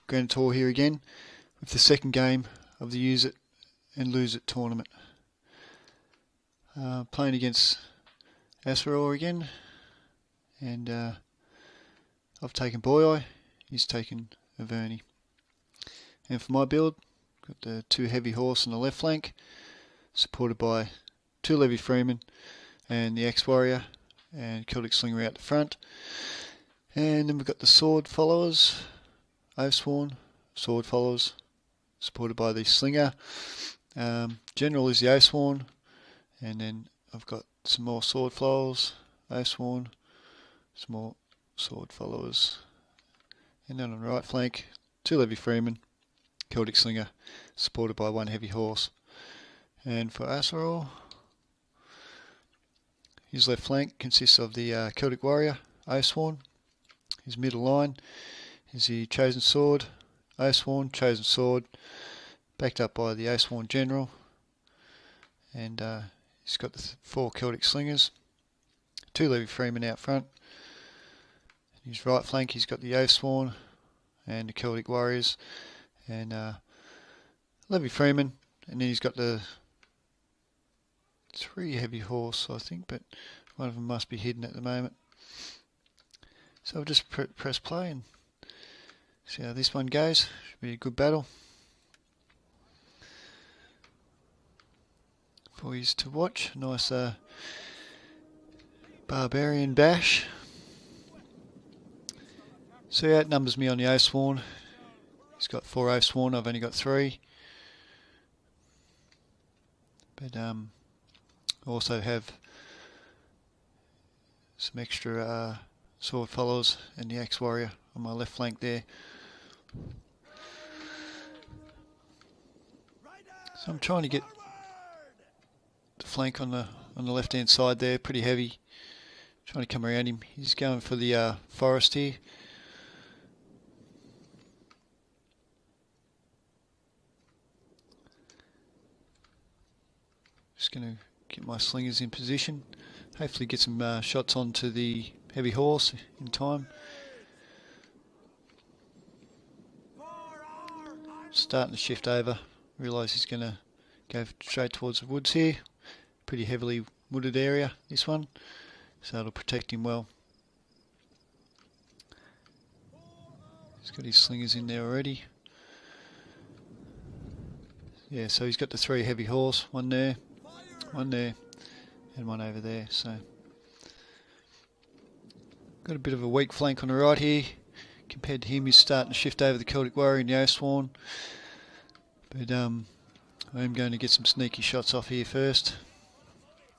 Granitor here again with the second game of the Use It and Lose It tournament. Playing against Asseror again, and I've taken Boii, he's taken Arverni. And for my build, got the 2 heavy horse on the left flank, supported by 2 Levy Freemen and the ex-warrior and Celtic Slinger out the front. And then we've got the sword followers, Oathsworn, sword followers, supported by the Slinger. General is the Oathsworn, and then I've got some more sword followers, Oathsworn, some more sword followers. And then on the right flank, 2 Levy Freemen, Celtic Slinger, supported by 1 heavy horse. And for Asseror, his left flank consists of the Celtic warrior, Oathsworn. His middle line is the Chosen Sword, Oathsworn, Chosen Sword, backed up by the Oathsworn General. And he's got the 4 Celtic Slingers, 2 Levy Freemen out front. His right flank, he's got the Oathsworn and the Celtic Warriors and Levy Freemen, and then he's got the 3 heavy horse, I think, but one of them must be hidden at the moment. So I'll just press play and see how this one goes. Should be a good battle for you to watch. Nice barbarian bash. So he outnumbers me on the Oathsworn. He's got 4 Oathsworn, I've only got 3. But I also have some extra sword followers and the ex-warrior on my left flank there. So I'm trying to get the flank on the left hand side there, pretty heavy. Trying to come around him. He's going for the forest here. Just going to get my slingers in position. Hopefully get some shots onto the heavy horse in time. Starting to shift over. Realise he's going to go straight towards the woods here. Pretty heavily wooded area, this one. So it'll protect him well. He's got his slingers in there already. Yeah, so he's got the 3 heavy horse. One there, and one over there. So got a bit of a weak flank on the right here. Compared to him, he's starting to shift over the Celtic warrior and the Oathsworn. But I am going to get some sneaky shots off here first.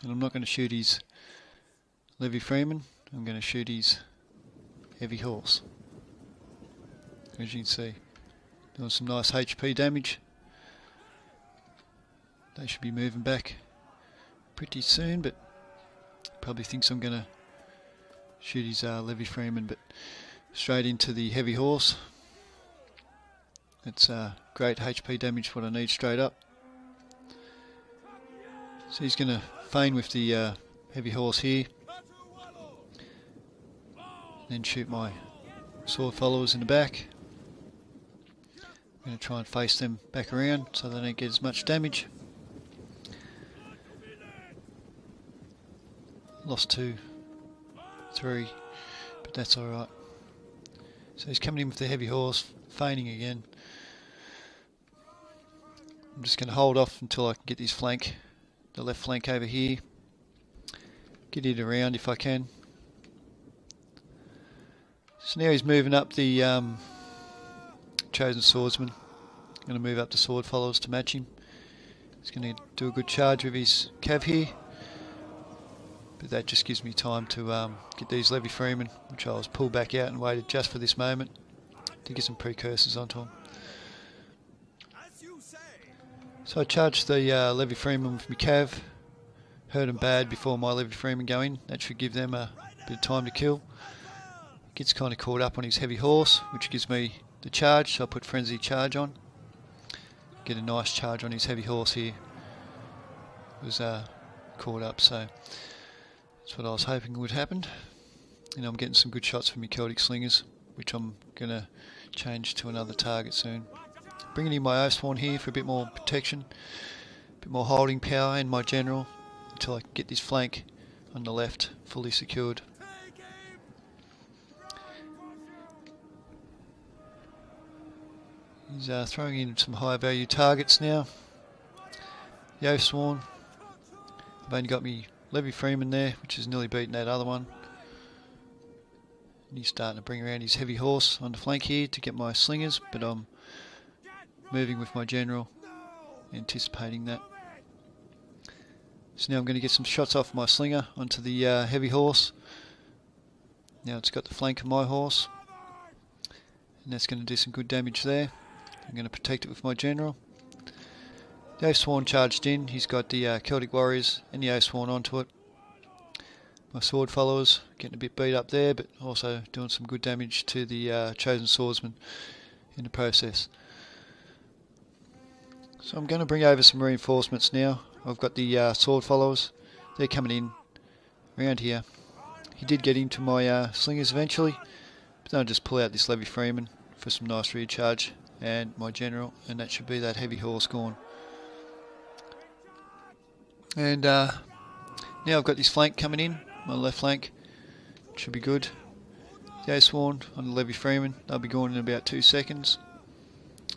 And I'm not going to shoot his Levy Freeman. I'm going to shoot his heavy horse. As you can see, doing some nice HP damage. They should be moving back pretty soon, but probably thinks I'm going to shoot his Levy Freeman, but straight into the heavy horse. It's great HP damage, what I need straight up. So he's going to feign with the heavy horse here, then shoot my sword followers in the back. I'm going to try and face them back around so they don't get as much damage. Lost 2, 3, but that's alright. So he's coming in with the heavy horse, feigning again. I'm just going to hold off until I can get his flank, the left flank over here. Get it around if I can. So now he's moving up the Chosen Swordsman. I'm going to move up the sword followers to match him. He's going to do a good charge with his cav here. But that just gives me time to get these Levy Freemen, which I was pulled back out and waited just for this moment to get some precursors onto them. So I charged the Levy Freemen with my cav, hurt them bad before my Levy Freemen go in. That should give them a bit of time to kill. Gets kind of caught up on his heavy horse, which gives me the charge, so I put Frenzy Charge on. Get a nice charge on his heavy horse here. It was caught up, so that's what I was hoping would happen. And I'm getting some good shots from my Celtic Slingers, which I'm going to change to another target soon. Bringing in my Oathsworn here for a bit more protection, a bit more holding power in my general until I can get this flank on the left fully secured. He's throwing in some high value targets now. The Oathsworn. I've only got me Levy Freeman there, which has nearly beaten that other one. And he's starting to bring around his heavy horse on the flank here to get my slingers, but I'm moving with my general, anticipating that. So now I'm going to get some shots off my slinger onto the heavy horse. Now it's got the flank of my horse, and that's going to do some good damage there. I'm going to protect it with my general. The Oathsworn charged in. He's got the Celtic Warriors and the Oathsworn onto it. My sword followers getting a bit beat up there, but also doing some good damage to the chosen swordsman in the process. So I'm going to bring over some reinforcements now. I've got the sword followers. They're coming in around here. He did get into my slingers eventually, but then I'll just pull out this Levy Freeman for some nice rear charge and my general, and that should be that heavy horse gone. And now I've got this flank coming in, my left flank. Should be good. The Oathsworn on the Levy Freeman, they'll be gone in about 2 seconds.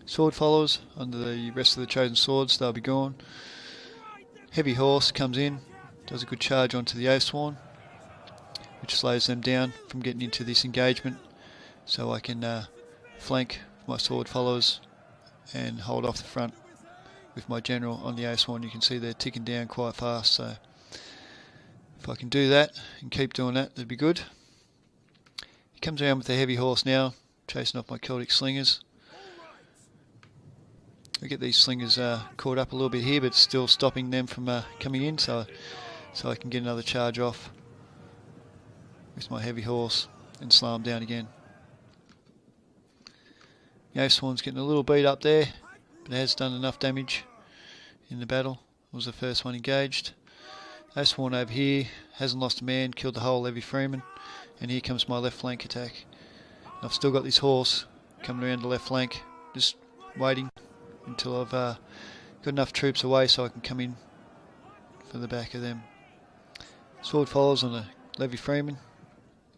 Sword followers under the rest of the chosen swords, they'll be gone. Heavy horse comes in, does a good charge onto the Oathsworn, which slows them down from getting into this engagement, so I can flank my sword followers and hold off the front with my general on the Oathsworn. You can see they're ticking down quite fast, so if I can do that and keep doing that, that'd be good. He comes around with the heavy horse now, chasing off my Celtic slingers. I get these slingers caught up a little bit here, but still stopping them from coming in, so I can get another charge off with my heavy horse and slow them down again. The Oathsworn's getting a little beat up there, but it has done enough damage in the battle. It was the first one engaged. Oathsworn over here hasn't lost a man, killed the whole Levy Freeman, and here comes my left flank attack. And I've still got this horse coming around the left flank, just waiting until I've got enough troops away so I can come in for the back of them. Sword follows on the Levy Freeman,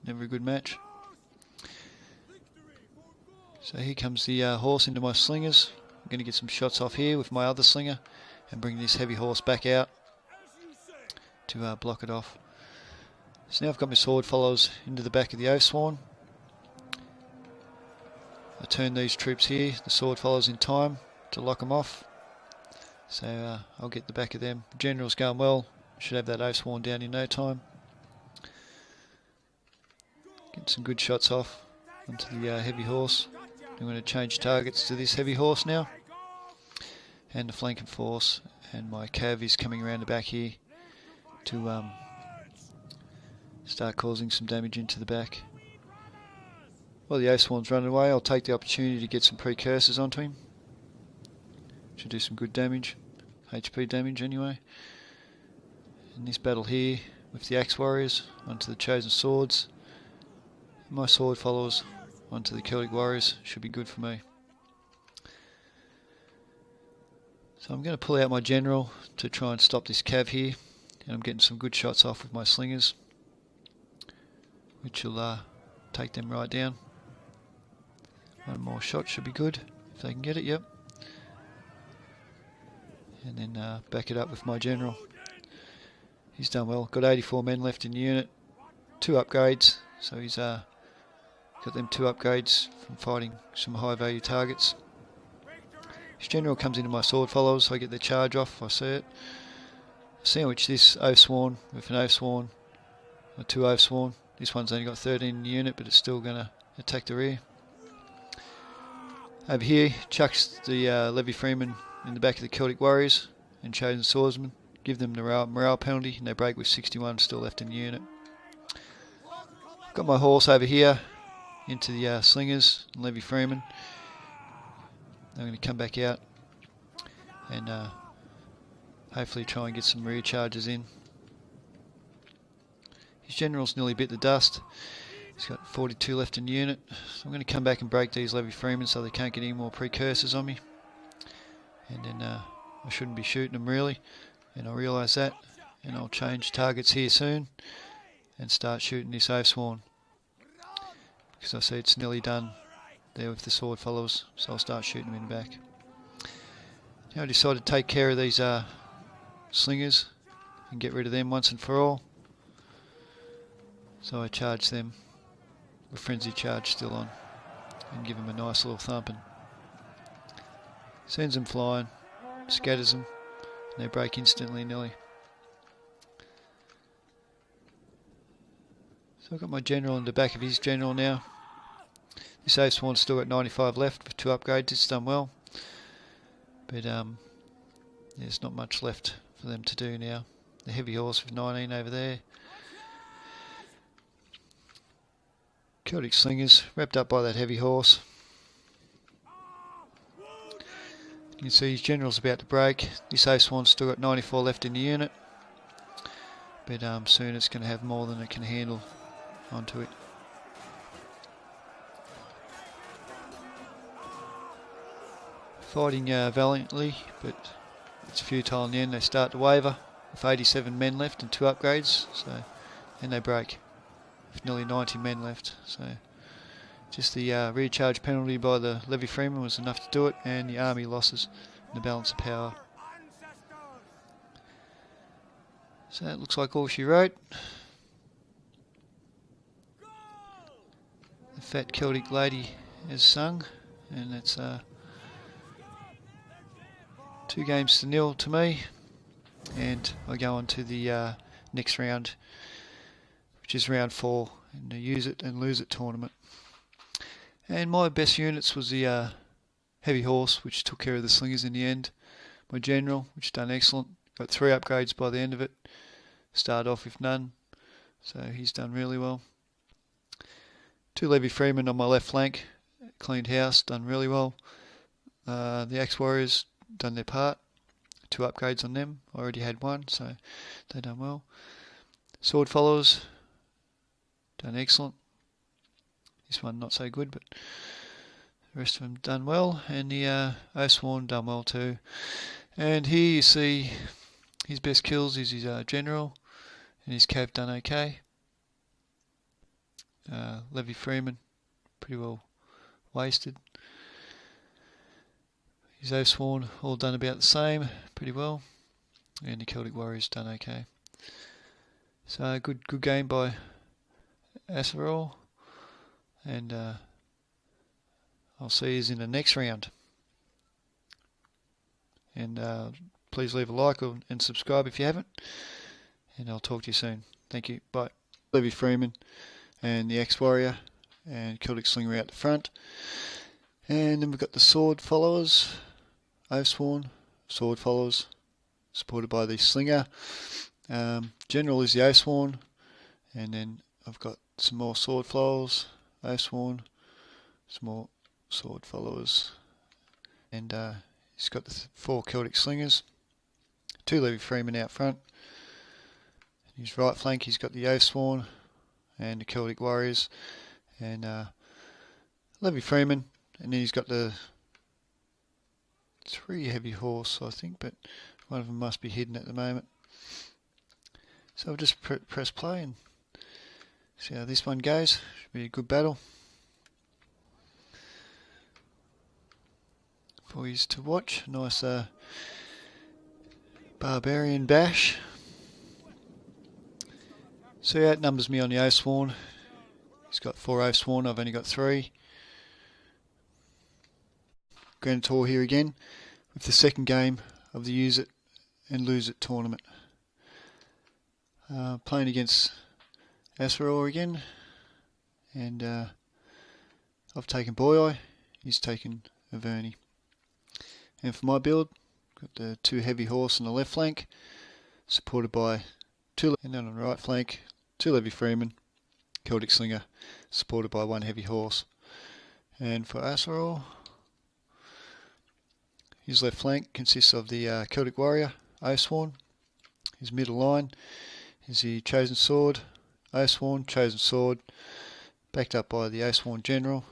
never a good match. So here comes the horse into my slingers. I'm going to get some shots off here with my other slinger and bring this heavy horse back out to block it off. So now I've got my sword followers into the back of the Oathsworn. I turn these troops here, the sword followers, in time to lock them off. So I'll get the back of them. General's going well. Should have that Oathsworn down in no time. Get some good shots off onto the heavy horse. I'm going to change targets to this heavy horse now. And the flanking force. And my cav is coming around the back here to start causing some damage into the back. While the Oathsworn's running away, I'll take the opportunity to get some precursors onto him. Should do some good damage. HP damage anyway. In this battle here with the Axe Warriors onto the Chosen Swords. My sword followers onto the Celtic Warriors should be good for me. So I'm going to pull out my general to try and stop this cav here. And I'm getting some good shots off with my slingers, which will take them right down. One more shot should be good, if they can get it, yep. And then back it up with my general. He's done well, got 84 men left in the unit, 2 upgrades, so he's got them 2 upgrades from fighting some high value targets. His general comes into my sword followers, so I get the charge off if I see it. Sandwich this Oathsworn with an Oathsworn, or 2 Oathsworn. This one's only got 13 in the unit, but it's still going to attack the rear. Over here, chucks the Levy Freeman in the back of the Celtic Warriors and Chosen Swordsman. Give them the morale penalty, and they break with 61 still left in the unit. Got my horse over here into the slingers and Levy Freeman. I'm going to come back out and hopefully try and get some rear charges in. His general's nearly bit the dust. He's got 42 left in the unit. So I'm going to come back and break these Levy Freemen so they can't get any more precursors on me. And then I shouldn't be shooting them really. And I realise that. And I'll change targets here soon and start shooting this Oathsworn. Because I see it's nearly done there with the sword followers. So I'll start shooting them in the back. Now I decided to take care of these slingers and get rid of them once and for all. So I charge them with frenzy charge still on and give them a nice little thumping. Sends them flying, scatters them, and they break instantly nearly. So I've got my general in the back of his general now. This Oathsworn's still got 95 left with 2 upgrades. It's done well, but there's not much left for them to do now. The heavy horse with 19 over there. Celtic slingers wrapped up by that heavy horse. You can see his general's about to break. This Oathsworn's still got 94 left in the unit, but soon it's going to have more than it can handle onto it. Fighting valiantly, but it's futile in the end. They start to waver with 87 men left and 2 upgrades, so and they break with nearly 90 men left. So just the rear charge penalty by the Levy Freeman was enough to do it, and the army losses and the balance of power. So that looks like all she wrote. The fat Celtic lady has sung, and it's 2-0 to me, and I go on to the next round, which is round 4 in the use it and lose it tournament. And my best units was the heavy horse, which took care of the slingers in the end. My general, which done excellent, got 3 upgrades by the end of it. Started off with none, so he's done really well. 2 Levy Freemen on my left flank, cleaned house, done really well. The Axe Warriors done their part, 2 upgrades on them. I already had 1, so they done well. Sword followers done excellent. This one not so good, but the rest of them done well. And the Oathsworn done well too. And here you see his best kills is his general, and his cav done okay. Levy Freeman pretty well wasted. His Oathsworn all done about the same, pretty well, and the Celtic Warriors done okay. So good game by Asseror, and I'll see you in the next round. And please leave a like and subscribe if you haven't, and I'll talk to you soon. Thank you. Bye. Levy Freeman and the Ex-Warrior and Celtic Slinger out the front. And then we've got the sword followers, Oathsworn, sword followers, supported by the Slinger. General is the Oathsworn, and then I've got some more sword followers, Oathsworn, some more sword followers, and he's got the 4 Celtic Slingers, 2 Levy Freemen out front. His right flank he's got the Oathsworn and the Celtic Warriors, and Levy Freeman, and then he's got the 3 heavy horse I think, but one of them must be hidden at the moment. So I'll just press play and see how this one goes. Should be a good battle for you to watch. Nice barbarian bash. So he outnumbers me on the Oathsworn. He's got 4 Oathsworn, I've only got 3. Granitor here again with the second game of the use it and lose it tournament. Playing against Asseror again, and I've taken Boii, he's taken Arverni. And for my build, got the 2 heavy horse on the left flank, supported by 2, and then on the right flank, 2 Levy Freemen, Celtic Slinger, supported by 1 heavy horse. And for Asseror, his left flank consists of the Celtic Warrior, Oathsworn. His middle line is the Chosen Sword, Oathsworn, Chosen Sword, backed up by the Oathsworn General